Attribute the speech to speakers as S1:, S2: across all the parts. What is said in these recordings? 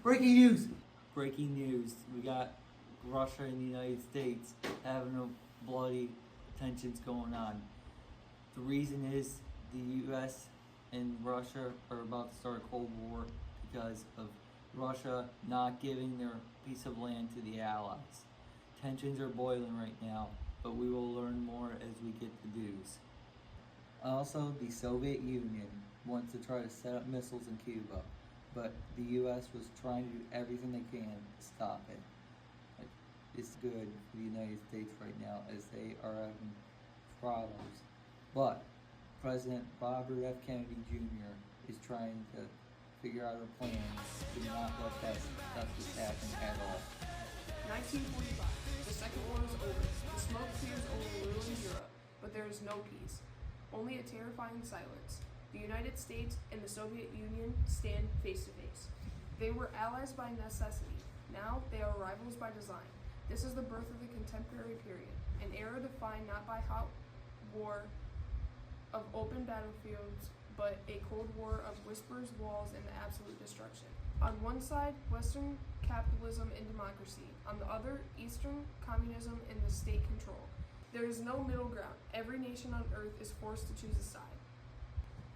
S1: Breaking news! Breaking news. We got Russia and the United States having a bloody tensions going on. The reason is the US and Russia are about to start a Cold War because of Russia not giving their piece of land to the Allies. Tensions are boiling right now, but we will learn more as we get the news. Also, the Soviet Union wants to try to set up missiles in Cuba, but the US was trying to do everything they can to stop it. It's good for the United States right now as they are having problems. But President Robert F. Kennedy Jr. is trying to figure out a plan to not let this happen at all.
S2: 1945. The Second War is over. The smoke clears over ruined Europe, but there is no peace. Only a terrifying silence. The United States and the Soviet Union stand face to face. They were allies by necessity. Now they are rivals by design. This is the birth of the contemporary period, an era defined not by hot war of open battlefields, but a Cold War of whispers, walls, and absolute destruction. On one side, Western capitalism and democracy. On the other, Eastern communism and the state control. There is no middle ground. Every nation on earth is forced to choose a side.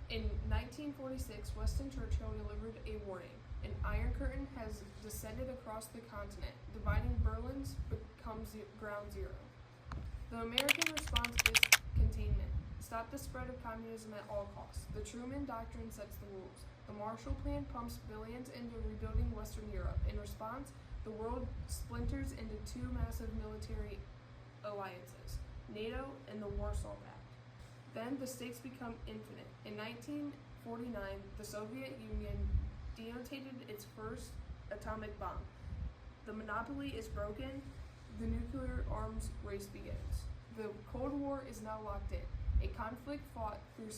S2: In 1946, Winston Churchill delivered a warning. An Iron Curtain has descended across the continent, dividing Berlin's becomes ground zero. The American response is containment. Stop the spread of communism at all costs. The Truman Doctrine sets the rules. The Marshall Plan pumps billions into rebuilding Western Europe. In response, the world splinters into two massive military alliances, NATO and the Warsaw Pact. Then the stakes become infinite. In 1949, the Soviet Union detonated its first atomic bomb. The monopoly is broken. The nuclear arms race begins. The Cold War is now locked in, a conflict fought through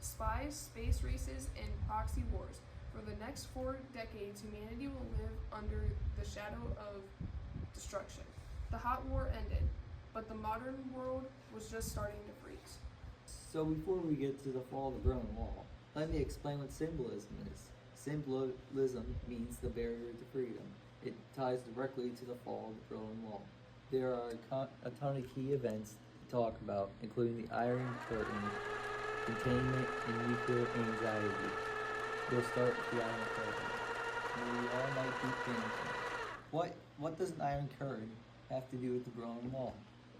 S2: spies, space races, and proxy wars. For the next 4 decades, humanity will live under the shadow of destruction. The hot war ended, but the modern world was just starting to freeze.
S1: So before we get to the fall of the Berlin Wall, let me explain what symbolism is. Symbolism means the barrier to freedom. It ties directly to the fall of the Berlin Wall. There are a ton of key events to talk about, including the Iron Curtain, containment, and nuclear anxiety. We'll start with the Iron Curtain. We all might be thinking, what does an Iron Curtain have to do with the Berlin Wall?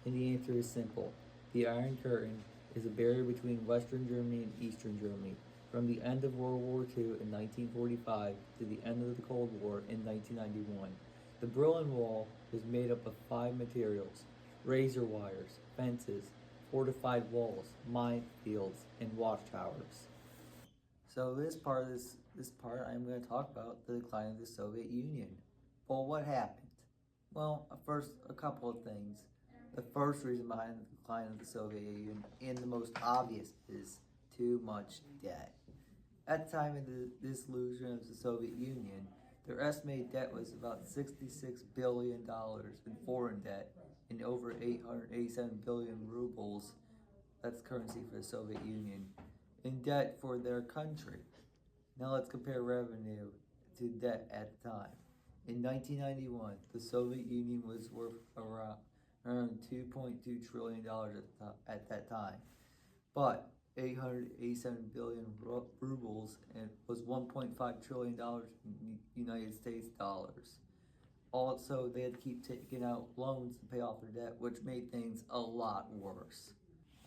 S1: And the answer is simple. The Iron Curtain is a barrier between Western Germany and Eastern Germany. From the end of World War II in 1945 to the end of the Cold War in 1991, the Berlin Wall was made up of 5 materials: razor wires, fences, fortified walls, minefields, and watchtowers. So this part I'm going to talk about the decline of the Soviet Union. Well, what happened? Well, first, a couple of things. The first reason behind the decline of the Soviet Union, and the most obvious, is too much debt. At the time of the dissolution of the Soviet Union, their estimated debt was about $66 billion in foreign debt and over 887 billion rubles, that's currency for the Soviet Union, in debt for their country. Now let's compare revenue to debt at the time. In 1991, the Soviet Union was worth around $2.2 trillion at that time. But 887 billion rubles and was $1.5 trillion in United States dollars. Also, they had to keep taking out loans to pay off their debt, which made things a lot worse.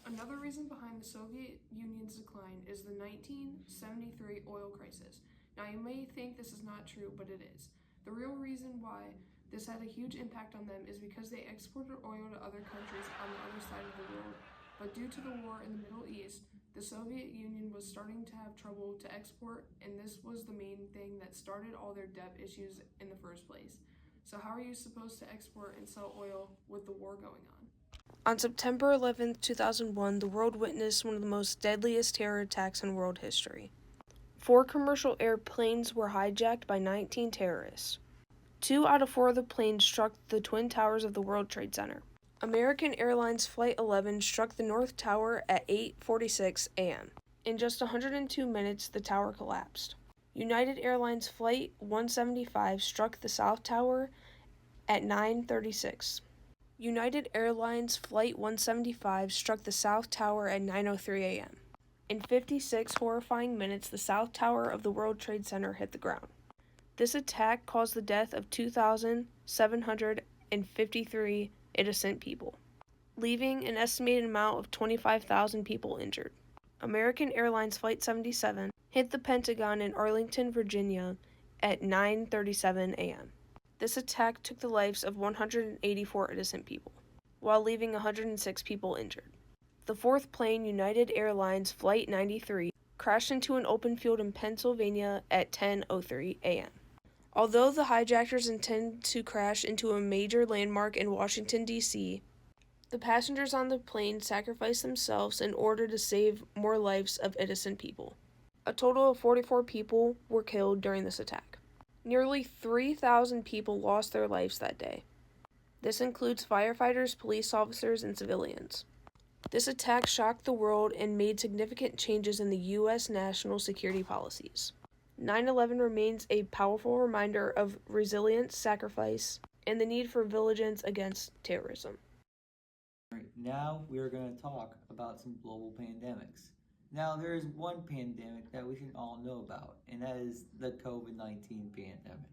S2: Another reason behind the Soviet Union's decline is the 1973 oil crisis. Now, you may think this is not true, but it is. The real reason why this had a huge impact on them is because they exported oil to other countries on the other side of the world. But due to the war in the Middle East, the Soviet Union was starting to have trouble to export, and this was the main thing that started all their debt issues in the first place. So how are you supposed to export and sell oil with the war going on? On September 11, 2001, the world witnessed one of the most deadliest terror attacks in world history. 4 commercial airplanes were hijacked by 19 terrorists. 2 out of 4 of the planes struck the Twin Towers of the World Trade Center. American Airlines Flight 11 struck the North Tower at 8:46 a.m. In just 102 minutes, the tower collapsed. United Airlines Flight 175 struck the South Tower at 9:36. United Airlines Flight 175 struck the South Tower at 9:03 a.m. In 56 horrifying minutes, the South Tower of the World Trade Center hit the ground. This attack caused the death of 2,753 innocent people, leaving an estimated amount of 25,000 people injured. American Airlines Flight 77 hit the Pentagon in Arlington, Virginia at 9:37 a.m. This attack took the lives of 184 innocent people, while leaving 106 people injured. The fourth plane, United Airlines Flight 93, crashed into an open field in Pennsylvania at 10:03 a.m. Although the hijackers intended to crash into a major landmark in Washington, D.C., the passengers on the plane sacrificed themselves in order to save more lives of innocent people. A total of 44 people were killed during this attack. Nearly 3,000 people lost their lives that day. This includes firefighters, police officers, and civilians. This attack shocked the world and made significant changes in the U.S. national security policies. 9/11 remains a powerful reminder of resilience, sacrifice, and the need for vigilance against terrorism.
S1: Alright, now we are going to talk about some global pandemics. Now, there is one pandemic that we should all know about, and that is the COVID-19 pandemic.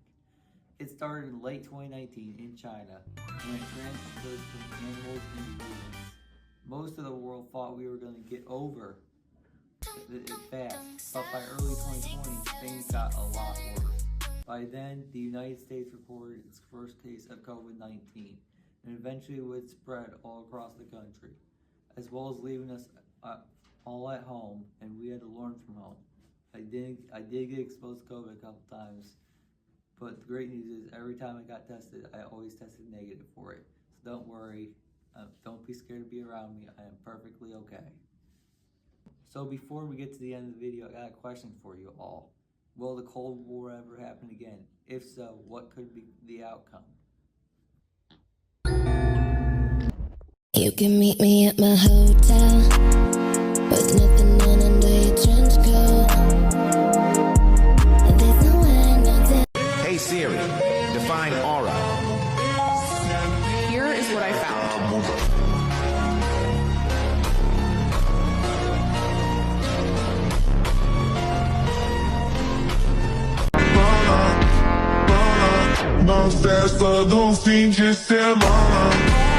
S1: It started in late 2019 in China, and it transferred from animals into humans. Most of the world thought we were going to get over it fast, but by early 2020, things got a lot worse. By then, the United States reported its first case of COVID-19, and eventually would spread all across the country, as well as leaving us all at home, and we had to learn from home. I did get exposed to COVID a couple times, but the great news is every time I got tested, I always tested negative for it. So don't worry, don't be scared to be around me. I am perfectly okay. So before we get to the end of the video, I got a question for you all. Will the Cold War ever happen again? If so, what could be the outcome?
S3: You can meet me at my hotel with nothing on under your trench coat. There's no end, no time.
S4: Hey Siri, define aura.
S2: Here is what I found.
S5: Não cessa do fim de semana.